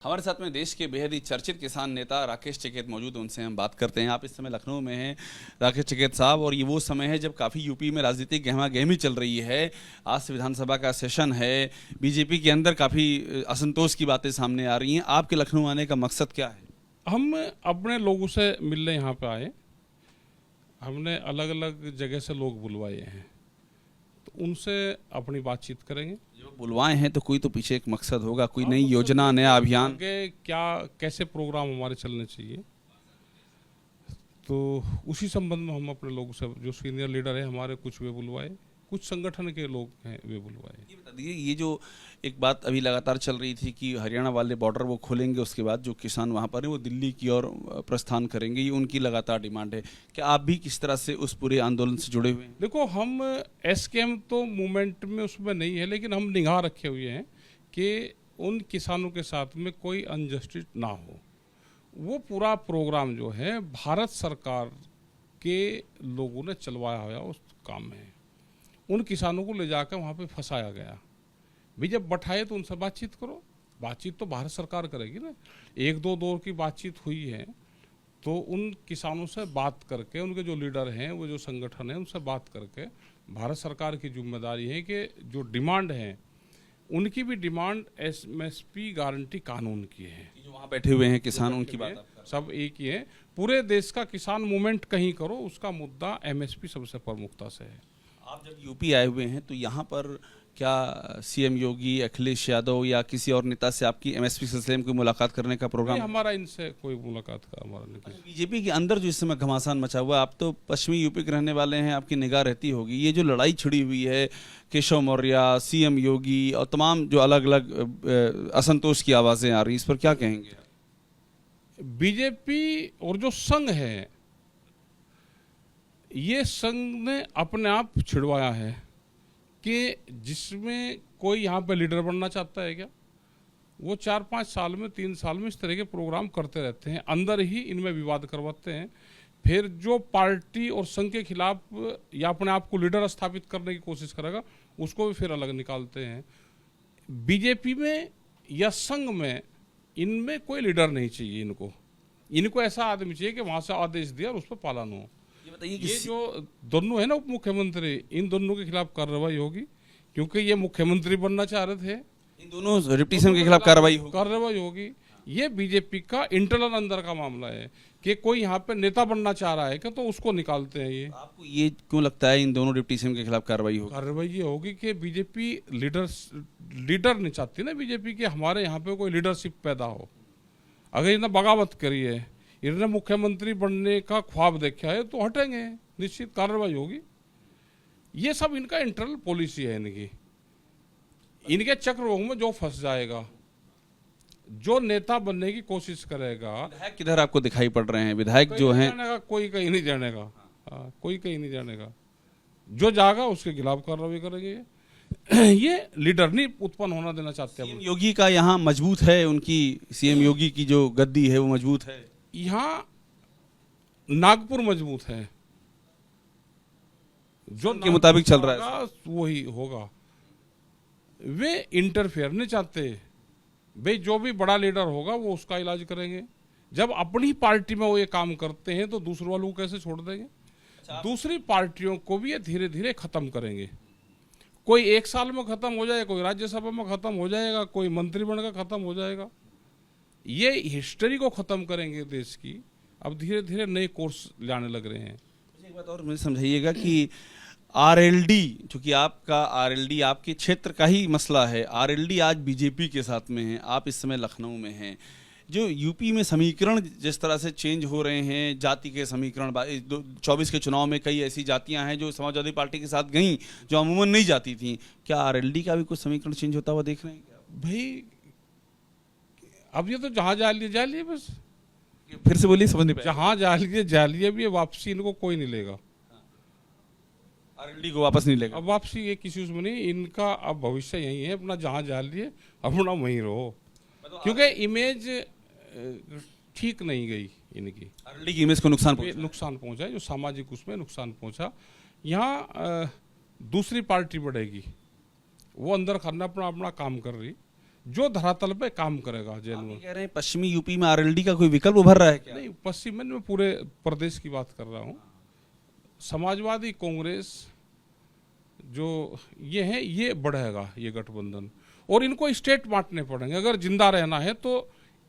हमारे साथ में देश के बेहद ही चर्चित किसान नेता राकेश टिकैत मौजूद, उनसे हम बात करते हैं। आप इस समय लखनऊ में हैं राकेश टिकैत साहब, और ये वो समय है जब काफ़ी यूपी में राजनीतिक गहमा गहमी चल रही है। आज से विधानसभा का सेशन है, बीजेपी के अंदर काफ़ी असंतोष की बातें सामने आ रही हैं। आपके लखनऊ आने का मकसद क्या है? हम अपने लोगों से मिलने यहाँ पे आए। हमने अलग अलग जगह से लोग बुलवाए हैं, तो उनसे अपनी बातचीत करेंगे। जो बुलवाए हैं तो कोई तो पीछे एक मकसद होगा, कोई नई योजना, नया अभियान। आगे क्या कैसे प्रोग्राम हमारे चलने चाहिए, तो उसी संबंध में हम अपने लोगों से, जो सीनियर लीडर है हमारे, कुछ वे बुलवाए, कुछ संगठन के लोग हैं वे बुलवाए। ये बता दीजिए, ये जो एक बात अभी लगातार चल रही थी कि हरियाणा वाले बॉर्डर वो खोलेंगे, उसके बाद जो किसान वहाँ पर हैं वो दिल्ली की ओर प्रस्थान करेंगे, ये उनकी लगातार डिमांड है। क्या आप भी किस तरह से उस पूरे आंदोलन से जुड़े हुए हैं? देखो, हम एसकेएम तो मूवमेंट में उसमें नहीं है, लेकिन हम निगाह रखे हुए हैं कि उन किसानों के साथ में कोई अनजस्टिस ना हो। वो पूरा प्रोग्राम जो है भारत सरकार के लोगों ने चलवाया हुआ उस काम है। उन किसानों को ले जाकर वहाँ पे फंसाया गया। भी जब बैठाए तो उनसे बातचीत करो। बातचीत तो भारत सरकार करेगी ना। एक दो दौर की बातचीत हुई है, तो उन किसानों से बात करके, उनके जो लीडर हैं, वो जो संगठन है, उनसे बात करके भारत सरकार की जिम्मेदारी है कि जो डिमांड है, उनकी भी डिमांड एमएसपी गारंटी कानून की है। जो वहाँ बैठे हुए हैं किसान, उनकी बात आप कर रहे हैं। सब एक ही है। पूरे देश का किसान मूवमेंट कहीं करो, उसका मुद्दा एमएसपी सबसे प्रमुखता से है। आप जब यूपी आए हुए हैं तो यहाँ पर क्या सीएम योगी, अखिलेश यादव या किसी और नेता से आपकी एमएसपी सिलसिले में कोई मुलाकात करने का प्रोग्राम? नहीं, हमारा इनसे कोई मुलाकात का हमारा नहीं। बीजेपी के अंदर जो इस समय घमासान मचा हुआ है, आप तो पश्चिमी यूपी के रहने वाले हैं, आपकी निगाह रहती होगी। ये जो लड़ाई छिड़ी हुई है, केशव मौर्य, सीएम योगी और तमाम जो अलग अलग असंतोष की आवाज़ें आ रही, इस पर क्या कहेंगे? बीजेपी और जो संघ है, ये संघ ने अपने आप छिड़वाया है कि जिसमें कोई यहाँ पे लीडर बनना चाहता है क्या, वो 4-5 साल में, 3 साल में इस तरह के प्रोग्राम करते रहते हैं, अंदर ही इनमें विवाद करवाते हैं। फिर जो पार्टी और संघ के खिलाफ या अपने आप को लीडर स्थापित करने की कोशिश करेगा, उसको भी फिर अलग निकालते हैं। बीजेपी में या संघ में, इनमें कोई लीडर नहीं चाहिए। इनको ऐसा आदमी चाहिए कि वहाँ से आदेश दिया और उस पर पालन हो। ये जो दोनों है ना उप मुख्यमंत्री, इन दोनों के खिलाफ कार्रवाई होगी, क्योंकि ये मुख्यमंत्री बनना चाह रहे थे। इन दोनों डिप्टी सीएम के खिलाफ कार्रवाई होगी। ये बीजेपी का इंटरनल अंदर का मामला है कि कोई यहाँ पे नेता बनना चाह रहा है क्या, तो उसको निकालते हैं। ये आपको ये क्यों लगता है इन दोनों डिप्टी सीएम के खिलाफ कार्रवाई होगी? कार्रवाई ये होगी कि बीजेपी लीडर नहीं चाहती ना बीजेपी कि हमारे यहाँ पे कोई लीडरशिप पैदा हो। अगर इन्हें बगावत करी है, इन्होंने मुख्यमंत्री बनने का ख्वाब देखा है, तो हटेंगे, निश्चित कार्रवाई होगी। ये सब इनका इंटरनल पॉलिसी है। इनके चक्रव्यूह में जो फंस जाएगा, जो नेता बनने की कोशिश करेगा। विधायक किधर आपको दिखाई पड़ रहे हैं? विधायक जो हैं, कोई कहीं नहीं जानेगा। कोई कहीं नहीं जानेगा। जो जाएगा उसके खिलाफ कार्रवाई करेंगे। ये लीडर नहीं उत्पन्न होना देना चाहते हैं। सीएम योगी का यहाँ मजबूत है, उनकी सीएम योगी की जो गद्दी है वो मजबूत है। यहाँ नागपुर मजबूत है, जो के मुताबिक चल रहा है, वही होगा। वे इंटरफेयर नहीं चाहते। भाई जो भी बड़ा लीडर होगा वो उसका इलाज करेंगे। जब अपनी पार्टी में वो ये काम करते हैं, तो दूसरों वालों को कैसे छोड़ देंगे? दूसरी पार्टियों को भी ये धीरे धीरे खत्म करेंगे। कोई 1 साल में खत्म हो जाएगा, कोई राज्यसभा में खत्म हो जाएगा, कोई मंत्री बनकर खत्म हो जाएगा। ये हिस्ट्री को खत्म करेंगे देश की। अब धीरे धीरे नए कोर्स लाने लग रहे हैं। एक बात और मुझे समझाइएगा कि आरएलडी, चूंकि आपका आरएलडी आपके क्षेत्र का ही मसला है, आरएलडी आज बीजेपी के साथ में है, आप इस समय लखनऊ में हैं। जो यूपी में समीकरण जिस तरह से चेंज हो रहे हैं, जाति के समीकरण, 24 के चुनाव में कई ऐसी जातियां हैं जो समाजवादी पार्टी के साथ गईं, जो अमूमन नहीं जाती थी। क्या आरएलडी का भी कुछ समीकरण चेंज होता हुआ देख रहे हैं क्या? भाई अब ये तो जहाँ जा लिए बस। फिर से बोलिए, समझ नहीं पाया। जहाँ जा लिए भी, वापसी इनको कोई नहीं लेगा। आरएलडी को वापस नहीं लेगा। अब वापसी ये किसी उसमें नहीं। इनका अब भविष्य यही है, अपना जहाँ जा लिए अपना वहीं रहो, क्योंकि इमेज ठीक नहीं गई इनकी। आरएलडी की इमेज को नुकसान पहुंचा है, जो सामाजिक उसमें नुकसान पहुंचा। यहाँ दूसरी पार्टी बढ़ेगी, वो अंदर खाना अपना काम कर रही। जो धरातल पे काम करेगा आप जेन्युइन। ये कह रहे हैं पश्चिमी यूपी में आरएलडी का कोई विकल्प उभर रहा है क्या? नहीं, पश्चिम में मैं पूरे प्रदेश की बात कर रहा हूँ। समाजवादी कांग्रेस जो ये है ये बढ़ेगा, ये गठबंधन, और इनको स्टेट बांटने पड़ेंगे। अगर जिंदा रहना है तो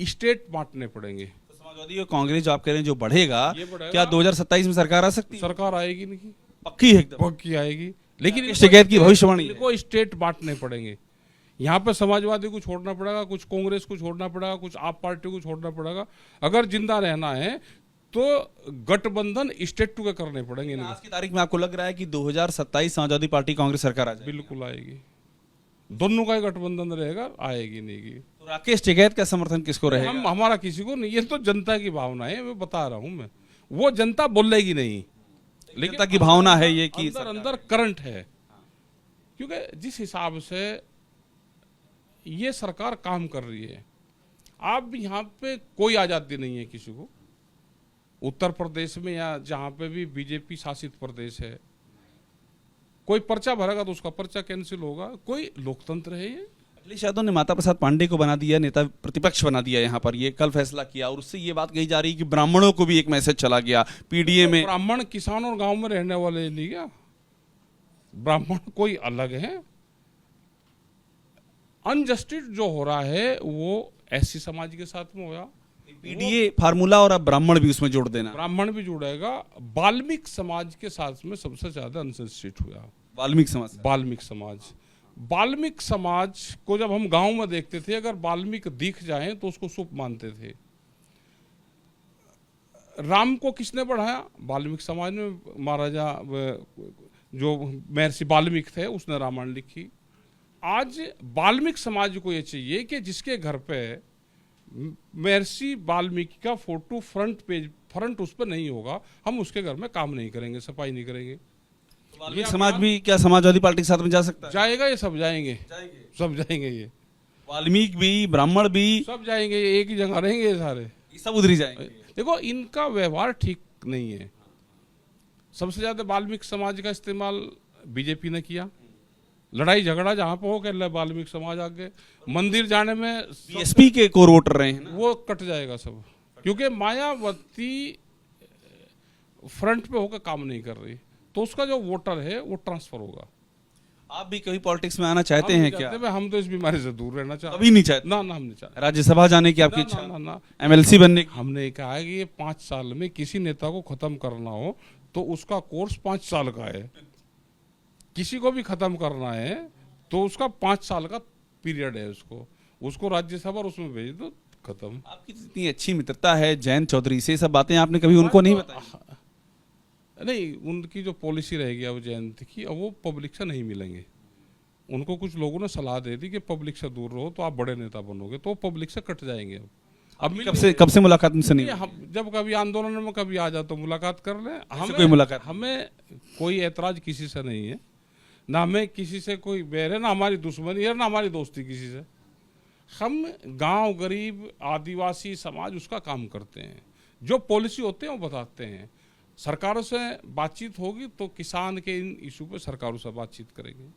स्टेट बांटने पड़ेंगे। तो समाजवादी और कांग्रेस जो आप कह रहे हैं जो बढ़ेगा, ये बढ़ेगा। क्या 2027 में सरकार आ सकती है? सरकार आएगी नहीं, पक्की है एकदम? पक्की आएगी, लेकिन आपकी शिकायत की भविष्यवाणी है। इनको स्टेट बांटने पड़ेंगे। यहाँ पे समाजवादी को छोड़ना पड़ेगा, कुछ कांग्रेस को छोड़ना पड़ेगा, कुछ आप पार्टी को छोड़ना पड़ेगा। अगर जिंदा रहना है तो गठबंधन स्टेट टू के करने पड़ेंगे इनको। आज की तारीख में आपको लग रहा है कि 2027 समाजवादी पार्टी कांग्रेस सरकार आ जाएगी? बिल्कुल आएगी, दोनों का ही गठबंधन रहेगा, आएगी नहीं की। तो राकेश टिकैत का समर्थन किसको रहेगा? हमारा किसी को नहीं, ये तो जनता की भावना है, मैं बता रहा हूँ। मैं वो जनता बोलेगी नहीं, लेकिन जनता की भावना है ये कि अंदर अंदर करंट है, क्योंकि जिस हिसाब से ये सरकार काम कर रही है, आप यहाँ पे कोई आजादी नहीं है किसी को। उत्तर प्रदेश में या जहाँ पे भी बीजेपी शासित प्रदेश है, कोई पर्चा भरेगा तो उसका पर्चा कैंसिल होगा। कोई लोकतंत्र है ये। अखिलेश यादव ने माता प्रसाद पांडे को बना दिया नेता प्रतिपक्ष बना दिया, यहाँ पर ये कल फैसला किया, और उससे ये बात कही जा रही है कि ब्राह्मणों को भी एक मैसेज चला गया पीडीए में। ब्राह्मण किसान और गांव में रहने वाले नहीं क्या? ब्राह्मण कोई अलग है। अनजस्टिस जो हो रहा है वो एससी समाज के साथ में होया, पीडीए फार्मूला और अब ब्राह्मण भी उसमें जोड़ देना। ब्राह्मण भी जुड़ेगा। वाल्मीकि समाज के साथ में सबसे ज्यादा अनजस्टिस हुआ, वाल्मीकि समाज। वाल्मीकि समाज। वाल्मीकि समाज को जब हम गांव में देखते थे, अगर वाल्मीकि दिख जाए तो उसको शुभ मानते थे। राम को किसने बढ़ाया? वाल्मीकि समाज ने। महाराजा जो महर्षि वाल्मीकि थे उसने रामायण लिखी। आज वाल्मीकि समाज को ये चाहिए कि जिसके घर पे महर्षि वाल्मीकि का फोटो फ्रंट उस पर नहीं होगा, हम उसके घर में काम नहीं करेंगे, सफाई नहीं करेंगे। वाल्मीकि समाज भी क्या समाजवादी पार्टी के साथ में जा सकता है? जाएगा, ये सब जाएंगे, सब जाएंगे, ये वाल्मीकि भी ब्राह्मण भी सब जाएंगे, एक ही जगह रहेंगे ये सारे, ये सब उधर ही जाएंगे। देखो इनका व्यवहार ठीक नहीं है। सबसे ज्यादा वाल्मीकि समाज का इस्तेमाल बीजेपी ने किया। लड़ाई झगड़ा जहां पे हो कर वाल्मीकि समाज आगे, मंदिर जाने में बीएसपी के कोर वोटर रहे हैं ना? वो कट जाएगा सब, क्योंकि मायावती फ्रंट पे होकर काम नहीं कर रही, तो उसका जो वोटर है वो ट्रांसफर होगा। आप भी कभी पॉलिटिक्स में आना चाहते हैं क्या? हम तो इस बीमारी से दूर रहना चाहते कभी नहीं चाहते? ना, हम नहीं चाहते। राज्यसभा जाने की आपकी ना, इच्छा? ना, ना। एमएलसी बनने की? हमने कहा है कि ये 5 साल में किसी नेता को खत्म करना हो तो उसका कोर्स 5 साल का है। किसी को भी खत्म करना है तो उसका 5 साल का पीरियड है। उसको राज्यसभा और उसमें भेज दो, खत्म। आपकी इतनी अच्छी मित्रता है जयंत चौधरी से, सब बातें आपने कभी उनको नहीं बताई? नहीं, उनकी जो पॉलिसी रहेगी अब जयंत की, अब वो पब्लिक से नहीं मिलेंगे। उनको कुछ लोगों ने सलाह दे दी कि पब्लिक से दूर रहो तो आप बड़े नेता बनोगे, तो पब्लिक से कट जाएंगे। अब कब से मुलाकात उनसे नहीं? हम जब कभी आंदोलन में कभी आ जाओ तो मुलाकात कर ले। कोई मुलाकात? हमें कोई ऐतराज किसी से नहीं है, ना हमें किसी से कोई बैर है, ना हमारी दुश्मनी है, ना हमारी दोस्ती किसी से। हम गांव, गरीब, आदिवासी समाज उसका काम करते हैं। जो पॉलिसी होते हैं वो बताते हैं। सरकारों से बातचीत होगी तो किसान के इन इशू पे सरकारों से बातचीत करेंगे।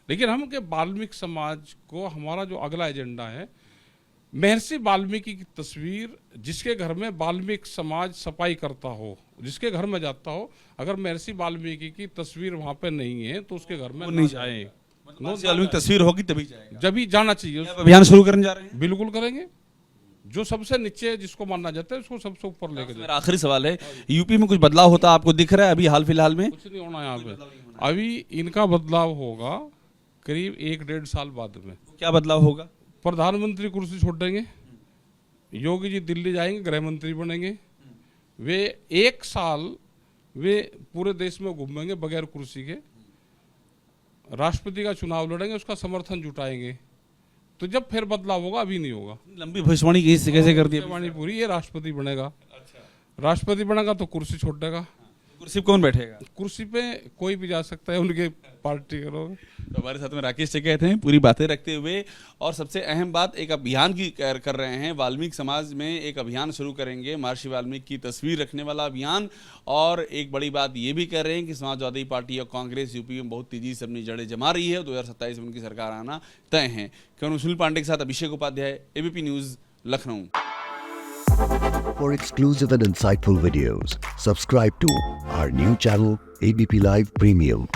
लेकिन हम के वाल्मीकि समाज को, हमारा जो अगला एजेंडा है, महर्षि वाल्मीकि की तस्वीर, जिसके घर में वाल्मीकि समाज सफाई करता हो, जिसके घर में जाता हो, अगर महर्षि वाल्मीकि की तस्वीर वहां पे नहीं है तो उसके घर में नहीं जाए। वाल्मीकि तस्वीर होगी तभी जाएगा। जब ही जाना चाहिए। अभियान शुरू करने जा रहे हैं? बिल्कुल करेंगे। जो सबसे नीचे जिसको मानना जाता है उसको सबसे ऊपर लेके जाए। मेरा आखिरी सवाल है, यूपी में कुछ बदलाव होता आपको दिख रहा है अभी हाल फिलहाल में? कुछ नहीं होना यहाँ पे। अभी इनका बदलाव होगा करीब 1-1.5 साल बाद में। क्या बदलाव होगा? प्रधानमंत्री कुर्सी छोड़ देंगे, योगी जी दिल्ली जाएंगे, गृह मंत्री बनेंगे। वे 1 साल वे पूरे देश में घूमेंगे बगैर कुर्सी के, राष्ट्रपति का चुनाव लड़ेंगे, उसका समर्थन जुटाएंगे। तो जब फिर बदलाव होगा, अभी नहीं होगा। लंबी भविष्यवाणी कैसे कर दी? भविष्यवाणी पूरी, ये राष्ट्रपति बनेगा। राष्ट्रपति बनेगा तो कुर्सी छोड़ देगा। कुर्सी पे कौन बैठेगा? कुर्सी पे कोई भी जा सकता है उनके पार्टी के लोग। तो हमारे साथ में राकेश टिकैत हैं, पूरी बातें रखते हुए। और सबसे अहम बात, एक अभियान की कर रहे हैं, वाल्मीकि समाज में एक अभियान शुरू करेंगे, महर्षि वाल्मीकि की तस्वीर रखने वाला अभियान। और एक बड़ी बात ये भी कर रहे हैं कि समाजवादी पार्टी और कांग्रेस यूपी में बहुत तेजी से अपनी जड़ें जमा रही है, 2027 में उनकी सरकार आना तय है। कैमरा सुनील पांडे के साथ Abhishek Upadhyay, ABP News, Lucknow. For exclusive and insightful videos, subscribe to our new channel ABP Live Premium.